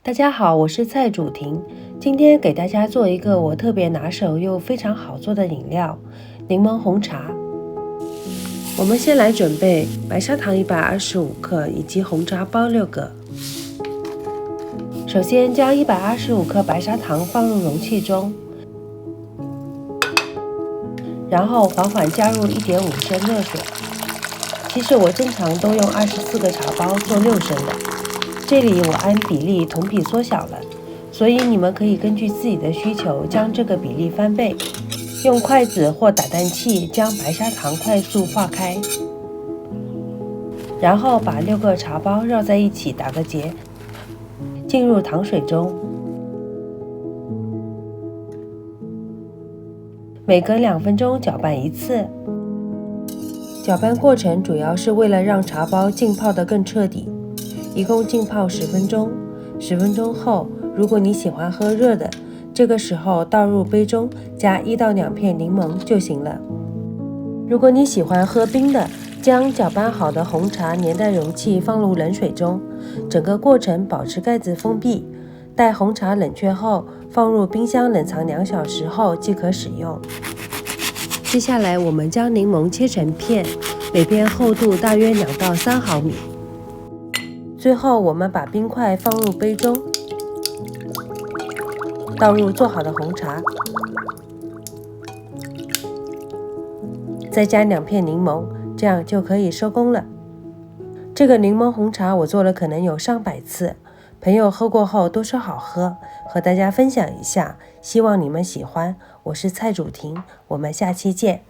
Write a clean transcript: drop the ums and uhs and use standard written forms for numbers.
大家好，我是蔡主婷，今天给大家做一个我特别拿手又非常好做的饮料——柠檬红茶。我们先来准备白砂糖125克以及红茶包6个。首先将125克白砂糖放入容器中，然后缓缓加入1.5升热水。其实我正常都用24个茶包做6升的，这里我按比例同比缩小了，所以你们可以根据自己的需求将这个比例翻倍，用筷子或打蛋器将白砂糖快速化开，然后把6个茶包绕在一起打个结，进入糖水中，每隔2分钟搅拌一次。搅拌过程主要是为了让茶包浸泡得更彻底，一共浸泡10分钟。10分钟后，如果你喜欢喝热的，这个时候倒入杯中，加1到2片柠檬就行了。如果你喜欢喝冰的，将搅拌好的红茶粘在容器放入冷水中，整个过程保持盖子封闭。待红茶冷却后，放入冰箱冷藏2小时后即可使用。接下来我们将柠檬切成片，每片厚度大约2到3毫米。最后我们把冰块放入杯中，倒入做好的红茶，再加2片柠檬，这样就可以收工了。这个柠檬红茶我做了可能有上百次，朋友喝过后都说好喝，和大家分享一下，希望你们喜欢。我是蔡主婷，我们下期见。